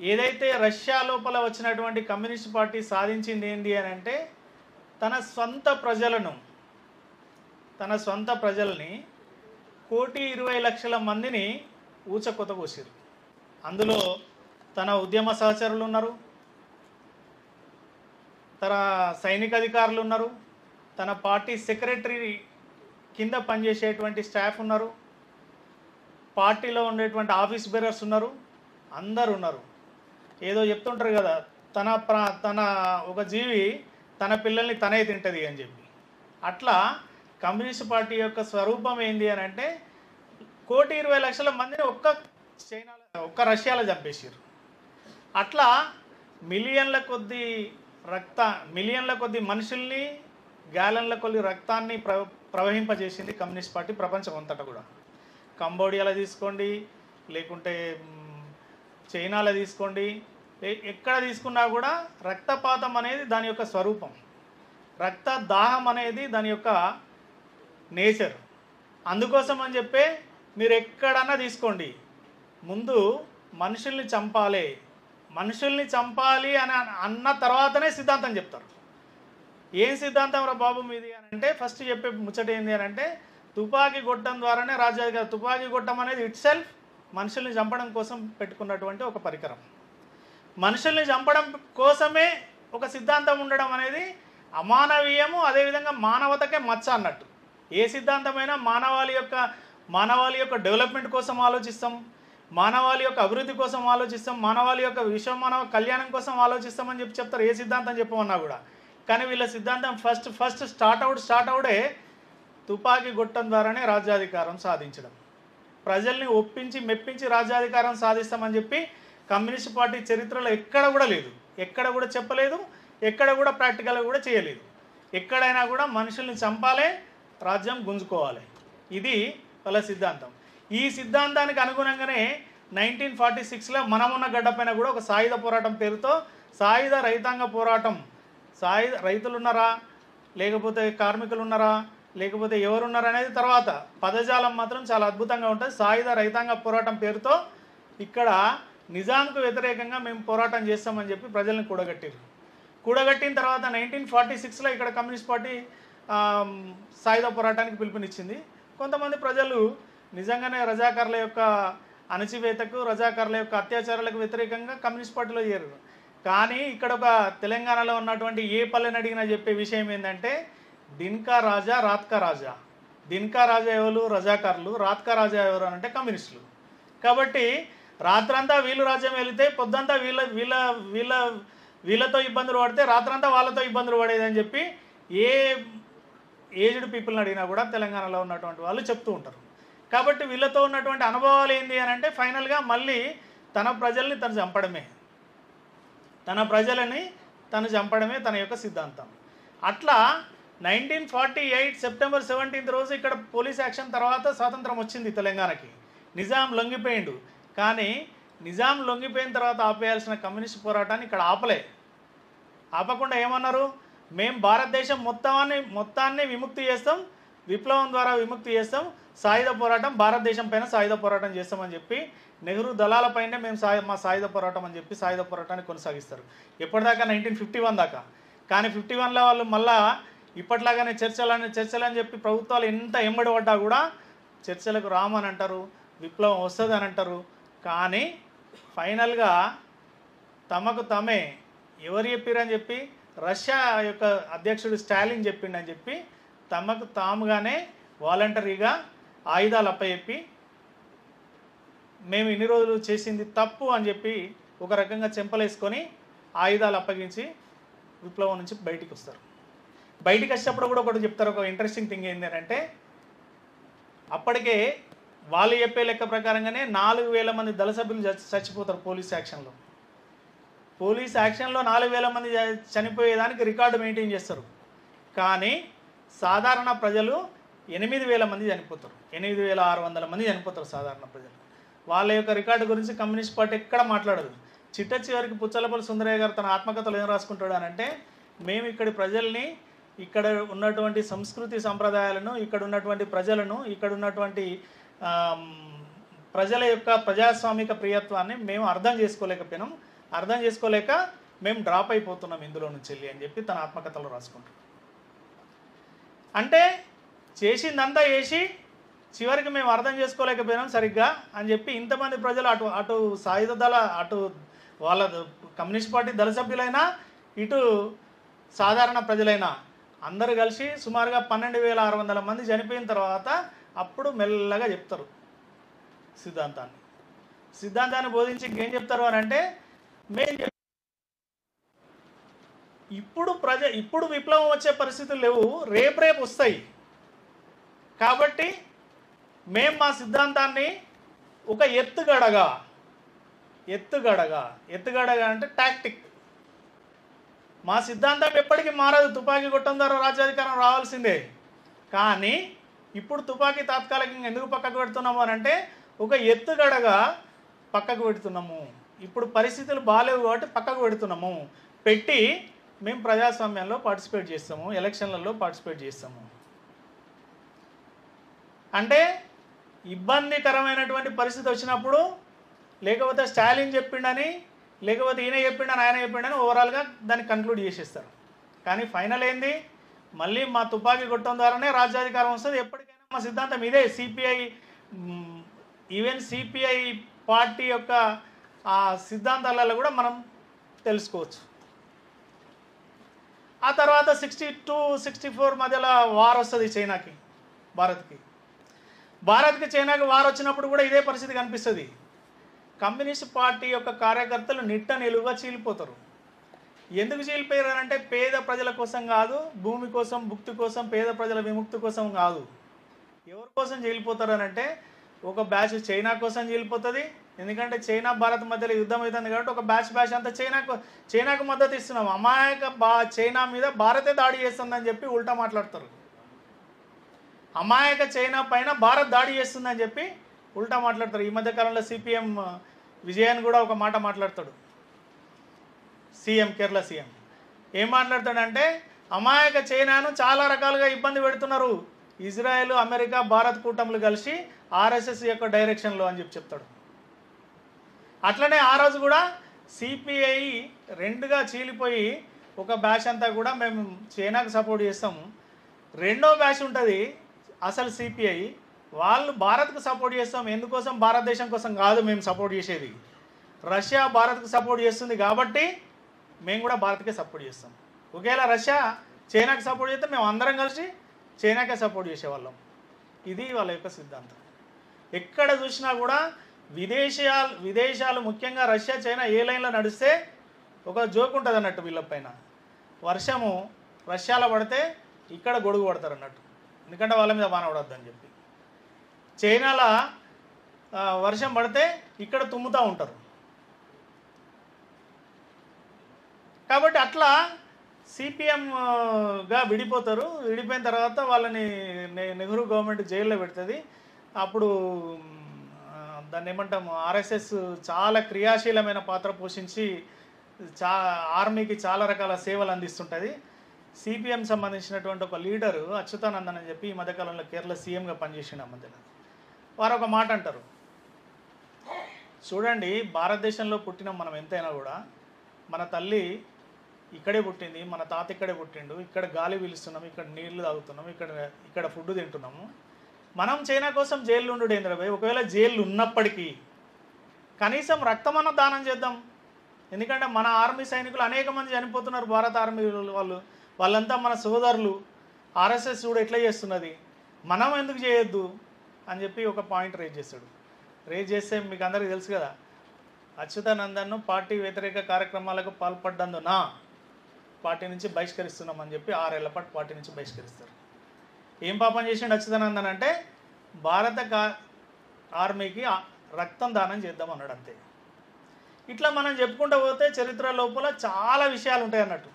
ఏదైతే రష్యా లోపల వచ్చినటువంటి కమ్యూనిస్ట్ పార్టీ సాధించింది ఏంటి అని అంటే తన సొంత ప్రజల్ని 1,20,00,000 మందిని ఊచకొత కోసారు. అందులో తన ఉద్యమ సహచరులు ఉన్నారు, తన సైనిక అధికారులు ఉన్నారు, తన పార్టీ సెక్రటరీ కింద పనిచేసేటువంటి స్టాఫ్ ఉన్నారు, పార్టీలో ఉండేటువంటి ఆఫీస్ బేరర్స్ ఉన్నారు, అందరు ఉన్నారు. ఏదో చెప్తుంటారు కదా, తన ఒక జీవి తన పిల్లల్ని తనే తింటుంది అని చెప్పి. అట్లా కమ్యూనిస్ట్ పార్టీ యొక్క స్వరూపం ఏంది అని అంటే 1,20,00,000 మందిని ఒక్క రష్యాలో చంపేసారు. అట్లా మిలియన్ల కొద్ది మనుషుల్ని, గ్యాలన్ల కొద్ది రక్తాన్ని ప్రవహింపజేసింది కమ్యూనిస్ట్ పార్టీ ప్రపంచం అంతటా కూడా. కంబోడియాలో తీసుకోండి, లేకుంటే చైనాలో తీసుకోండి, ఎక్కడ తీసుకున్నా కూడా రక్తపాతం అనేది దాని యొక్క స్వరూపం, రక్త దాహం అనేది దాని యొక్క నేచర్. అందుకోసం అని చెప్పే మీరు ఎక్కడన్నా తీసుకోండి, ముందు మనుషుల్ని చంపాలి అని అన్న తర్వాతనే సిద్ధాంతం చెప్తారు. ఏం సిద్ధాంతం రా బాబు మీది అని అంటే ఫస్ట్ చెప్పే ముచ్చట ఏంది అని అంటే తుపాకీ గొట్టం ద్వారానే రాజ్యాధికారం. తుపాకీ గొట్టం అనేది ఇట్ సెల్ఫ్ మనుషుల్ని చంపడం కోసం పెట్టుకున్నటువంటి ఒక పరికరం. మనుషుల్ని చంపడం కోసమే ఒక సిద్ధాంతం ఉండడం అనేది అమానవీయము, అదేవిధంగా మానవతకే మచ్చ అన్నట్టు. ఏ సిద్ధాంతమైనా మానవాళి యొక్క డెవలప్మెంట్ కోసం ఆలోచిస్తాం, మానవాళి యొక్క అభివృద్ధి కోసం ఆలోచిస్తాం, మానవాళి యొక్క విశ్వమానవ కళ్యాణం కోసం ఆలోచిస్తామని చెప్తారు. ఏ సిద్ధాంతం చెప్పమన్నా కూడా. కానీ వీళ్ళ సిద్ధాంతం ఫస్ట్ స్టార్ట్ అవుడే తుపాకీ గొట్టం ద్వారానే రాజ్యాధికారం సాధించడం, ప్రజల్ని ఒప్పించి మెప్పించి రాజ్యాధికారం సాధిస్తామని చెప్పి కమ్యూనిస్ట్ పార్టీ చరిత్రలో ఎక్కడ కూడా లేదు, ఎక్కడ కూడా చెప్పలేదు, ఎక్కడ కూడా ప్రాక్టికల్గా కూడా చేయలేదు. ఎక్కడైనా కూడా మనుషుల్ని చంపాలి, రాజ్యం గుంజుకోవాలి, ఇది వాళ్ళ సిద్ధాంతం. ఈ సిద్ధాంతానికి అనుగుణంగానే 1946లో మనమున్న గడ్డపైన కూడా ఒక సాయుధ పోరాటం పేరుతో సాయుధ రైతాంగ పోరాటం, రైతులు ఉన్నారా లేకపోతే కార్మికులు ఉన్నారా లేకపోతే ఎవరున్నారా అనేది తర్వాత, పదజాలం మాత్రం చాలా అద్భుతంగా ఉంటుంది. సాయుధ రైతాంగ పోరాటం పేరుతో ఇక్కడ నిజాంకు వ్యతిరేకంగా మేము పోరాటం చేస్తామని చెప్పి ప్రజల్ని కూడగట్టిన తర్వాత 1946లో ఇక్కడ కమ్యూనిస్ట్ పార్టీ సాయుధ పోరాటానికి పిలుపునిచ్చింది. కొంతమంది ప్రజలు నిజంగానే రజాకార్ల యొక్క అణచివేతకు, రజాకార్ల యొక్క అత్యాచారాలకు వ్యతిరేకంగా కమ్యూనిస్ట్ పార్టీలో చేరారు. కానీ ఇక్కడ ఒక తెలంగాణలో ఉన్నటువంటి ఏ పల్లెని అడిగినా చెప్పే విషయం ఏంటంటే దిన్కా రాజా, రాత్కా రాజా. దిన్కా రాజా ఎవరు? రజాకార్లు. రాత్కా రాజా ఎవరు అని అంటే కమ్యూనిస్టులు. కాబట్టి రాత్రంతా వీళ్ళు రాజ్యం వెళితే పొద్దంతా వీళ్ళతో ఇబ్బందులు పడితే రాత్రంతా వాళ్ళతో ఇబ్బందులు పడేదని చెప్పి ఏ ఏజ్డ్ పీపుల్ని అడిగినా కూడా తెలంగాణలో ఉన్నటువంటి వాళ్ళు చెప్తూ ఉంటారు. కాబట్టి వీళ్ళతో ఉన్నటువంటి అనుభవాలు ఏంటి అని అంటే ఫైనల్గా మళ్ళీ తన ప్రజల్ని తను చంపడమే తన యొక్క సిద్ధాంతం. అట్లా 1948 సెప్టెంబర్ 17 రోజు ఇక్కడ పోలీస్ యాక్షన్ తర్వాత స్వాతంత్రం వచ్చింది తెలంగాణకి. నిజాం లొంగిపోయిండు. కానీ నిజాం లొంగిపోయిన తర్వాత ఆపేయాల్సిన కమ్యూనిస్ట్ పోరాటాన్ని ఇక్కడ ఆపకుండా ఏమన్నారు, మేము భారతదేశం మొత్తాన్ని విముక్తి చేస్తాం, విప్లవం ద్వారా విముక్తి చేస్తాం, సాయుధ పోరాటం భారతదేశం పైన సాయుధ పోరాటం చేస్తామని చెప్పి నెహ్రూ దళాలపైనే మేము మా సాయుధ పోరాటం అని చెప్పి సాయుధ పోరాటాన్ని కొనసాగిస్తారు. ఎప్పటిదాకా 1951 దాకా. కానీ 51లో వాళ్ళు మళ్ళా ఇప్పట్లాగానే చర్చలని చెప్పి ప్రభుత్వాలు ఎంత ఎంబడి పడ్డా కూడా చర్చలకు రామని అంటారు, విప్లవం వస్తుంది అని అంటారు. కానీ ఫైనల్గా తమకు తమే ఎవరు చెప్పారని చెప్పి రష్యా యొక్క అధ్యక్షుడు స్టాలిన్ చెప్పిండని చెప్పి తమకు తాముగానే వాలంటరీగా ఆయుధాలు అప్పచెప్పి మేము ఇన్ని రోజులు చేసింది తప్పు అని చెప్పి ఒక రకంగా చెంపలేసుకొని ఆయుధాలు అప్పగించి విప్లవం నుంచి బయటికి వస్తారు. బయటికి వచ్చేటప్పుడు కూడా ఒకటి చెప్తారు. ఒక ఇంట్రెస్టింగ్ థింగ్ ఏంటంటే అప్పటికే వాళ్ళు చెప్పే లెక్క ప్రకారంగానే 4,000 మంది దళ సభ్యులు చచ్చిపోతారు పోలీస్ యాక్షన్లో. 4,000 మంది చనిపోయేదానికి రికార్డు మెయింటైన్ చేస్తారు. కానీ సాధారణ ప్రజలు 8,000 మంది చనిపోతారు, 8,600 మంది చనిపోతారు సాధారణ ప్రజలు. వాళ్ళ యొక్క రికార్డు గురించి కమ్యూనిస్ట్ పార్టీ ఎక్కడ మాట్లాడదు. చివరికి పుచ్చలపల్లి సుందరయ్య గారు తన ఆత్మకథలో ఏం రాసుకుంటాడు అని అంటే మేము ఇక్కడి ప్రజల్ని, ఇక్కడ ఉన్నటువంటి సంస్కృతి సంప్రదాయాలను, ఇక్కడ ఉన్నటువంటి ప్రజలను, ఇక్కడ ఉన్నటువంటి ప్రజల యొక్క ప్రజాస్వామిక ప్రియత్వాన్ని మేము అర్థం చేసుకోలేకపోయినాం. అర్థం చేసుకోలేక మేము డ్రాప్ అయిపోతున్నాం ఇందులో నుంచి వెళ్ళి అని చెప్పి తన ఆత్మకథలో రాసుకుంటాడు. అంటే చేసిందంతా చేసి చివరికి మేము అర్థం చేసుకోలేకపోయినాం సరిగ్గా అని చెప్పి ఇంతమంది ప్రజలు అటు సాయుధ దళ అటు వాళ్ళ కమ్యూనిస్ట్ పార్టీ దళ సభ్యులైనా ఇటు సాధారణ ప్రజలైనా అందరూ కలిసి సుమారుగా 12,600 మంది చనిపోయిన తర్వాత అప్పుడు మెల్లగా చెప్తారు సిద్ధాంతాన్ని బోధించి ఇంకేం చెప్తారు అని అంటే ఇప్పుడు విప్లవం వచ్చే పరిస్థితులు లేవు, రేపు వస్తాయి కాబట్టి మేము మా సిద్ధాంతాన్ని ఒక ఎత్తుగడగా అంటే టాక్టిక్, మా సిద్ధాంతం ఎప్పటికీ మారదు, తుపాకీ కొట్టడం ద్వారా రాజ్యాధికారం రావాల్సిందే. కానీ ఇప్పుడు తుపాకీ తాత్కాలికంగా ఎందుకు పక్కకు పెడుతున్నాము అని అంటే ఒక ఎత్తుగడగా పక్కకు పెడుతున్నాము. ఇప్పుడు పరిస్థితులు బాగాలేవు కాబట్టి పక్కకు పెడుతున్నాము. పెట్టి మేము ప్రజాస్వామ్యంలో పార్టిసిపేట్ చేస్తాము, ఎలక్షన్లలో పార్టిసిపేట్ చేస్తాము. అంటే ఇబ్బందికరమైనటువంటి పరిస్థితి వచ్చినప్పుడు లేకపోతే స్టాలిన్ చెప్పిండని లేకపోతే ఈయన చెప్పిండని ఆయన చెప్పిండని ఓవరాల్గా దాన్ని కన్క్లూడ్ చేసేస్తారు. కానీ ఫైనల్ ఏంది, మళ్ళీ మా తుపాకీ కొట్టడం ద్వారానే రాజ్యాధికారం వస్తుంది. ఎప్పటికైనా మా సిద్ధాంతం ఇదే. ఈవెన్ సిపిఐ పార్టీ యొక్క ఆ సిద్ధాంతాలలో కూడా మనం తెలుసుకోవచ్చు. ఆ తర్వాత 62-64 మధ్యలో వార్ వస్తుంది చైనాకి భారత్కి చైనాకి వార్ వచ్చినప్పుడు కూడా ఇదే పరిస్థితి కనిపిస్తుంది. కమ్యూనిస్ట్ పార్టీ యొక్క కార్యకర్తలు నిట్ట నిలువుగా చీలిపోతారు. ఎందుకు చీలిపోయారు అంటే పేద ప్రజల కోసం కాదు, భూమి కోసం, భుక్తి కోసం, పేద ప్రజల విముక్తి కోసం కాదు. ఎవరి కోసం చీలిపోతారు అని అంటే ఒక బ్యాచ్ చైనా కోసం చీలిపోతుంది. ఎందుకంటే చైనా భారత్ మధ్యలో యుద్ధం అవుతుంది కాబట్టి ఒక బ్యాచ్ అంతా చైనాకు మద్దతు ఇస్తున్నాం. అమాయక చైనా మీద భారతే దాడి చేస్తుందని చెప్పి ఉల్టా మాట్లాడతారు. అమాయక చైనా పైన భారత్ దాడి చేస్తుందని చెప్పి ఉల్టా మాట్లాడతారు. ఈ మధ్యకాలంలో సిపిఎం విజయన్ కూడా ఒక మాట మాట్లాడతాడు. కేరళ సీఎం ఏం మాట్లాడతాడంటే అమాయక చైనాను చాలా రకాలుగా ఇబ్బంది పెడుతున్నారు ఇజ్రాయెల్, అమెరికా, భారత్ కూటములు కలిసి ఆర్ఎస్ఎస్ యొక్క డైరెక్షన్లో అని చెప్తాడు. అట్లనే ఆ రోజు కూడా సిపిఐ రెండుగా చీలిపోయి ఒక బ్యాచ్ అంతా కూడా మేము చైనాకు సపోర్ట్ చేస్తాము, రెండో బ్యాచ్ ఉంటుంది అసలు సిపిఐ వాళ్ళు భారత్కు సపోర్ట్ చేస్తాం. ఎందుకోసం? భారతదేశం కోసం కాదు మేము సపోర్ట్ చేసేది, రష్యా భారత్కు సపోర్ట్ చేస్తుంది కాబట్టి మేము కూడా భారత్కే సపోర్ట్ చేస్తాం. ఒకవేళ రష్యా చైనాకి సపోర్ట్ చేస్తే మేము అందరం కలిసి చైనాకే సపోర్ట్ చేసేవాళ్ళం. ఇది వాళ్ళ యొక్క సిద్ధాంతం. ఎక్కడ చూసినా కూడా విదేశాలు ముఖ్యంగా రష్యా, చైనా ఏ లైన్లో నడిస్తే ఒక జోక్ ఉంటుంది అన్నట్టు వీళ్ళపైన. వర్షము రష్యాలో పడితే ఇక్కడ గొడుగు పడతారు అన్నట్టు, ఎందుకంటే వాళ్ళ మీద వాన పడొద్దని చెప్పి. చైనాలో వర్షం పడితే ఇక్కడ తుమ్ముతూ ఉంటారు. కాబట్టి అట్లా సిపిఎంగా విడిపోతారు. విడిపోయిన తర్వాత వాళ్ళని నెహ్రూ గవర్నమెంట్ జైల్లో పెడుతుంది. అప్పుడు దాన్ని ఏమంటాము, ఆర్ఎస్ఎస్ చాలా క్రియాశీలమైన పాత్ర పోషించి ఆర్మీకి చాలా రకాల సేవలు అందిస్తుంటుంది. సిపిఎం సంబంధించినటువంటి ఒక లీడరు అచ్యుతానందన్ అని చెప్పి ఈ మధ్యకాలంలో కేరళ సీఎంగా పనిచేసిన మధ్యలో వారు ఒక మాట అంటారు, చూడండి భారతదేశంలో పుట్టిన మనం ఎంతైనా కూడా మన తల్లి ఇక్కడే పుట్టింది, మన తాత ఇక్కడే పుట్టిండు, ఇక్కడ గాలి పీలుస్తున్నాము, ఇక్కడ నీళ్లు తాగుతున్నాము, ఇక్కడ ఫుడ్ తింటున్నాము. మనం చైనా కోసం జైలు ఉండు ఏంద్రబాయ్, ఒకవేళ జైలు ఉన్నప్పటికీ కనీసం రక్తమన్న దానం చేద్దాం. ఎందుకంటే మన ఆర్మీ సైనికులు అనేక మంది చనిపోతున్నారు, భారత ఆర్మీ వాళ్ళంతా మన సోదరులు. ఆర్ఎస్ఎస్ కూడా ఎట్లా చేస్తున్నది, మనం ఎందుకు చేయొద్దు అని చెప్పి ఒక పాయింట్ రేజ్ చేస్తాడు. రేజ్ చేస్తే మీకు అందరికీ తెలుసు కదా, అచ్యుతానందన్ను పార్టీ వ్యతిరేక కార్యక్రమాలకు పాల్పడ్డందున పార్టీ నుంచి బహిష్కరిస్తున్నామని చెప్పి 6 ఏళ్ల పాటు పార్టీ నుంచి బహిష్కరిస్తారు. ఏం పాపం చేసిండు అచ్యుతానందన్ అంటే భారత ఆర్మీకి రక్తం దానం చేద్దాం అన్నాడు అంతే. ఇట్లా మనం చెప్పుకుంటూ పోతే చరిత్ర లోపల చాలా విషయాలు ఉంటాయి అన్నట్టు.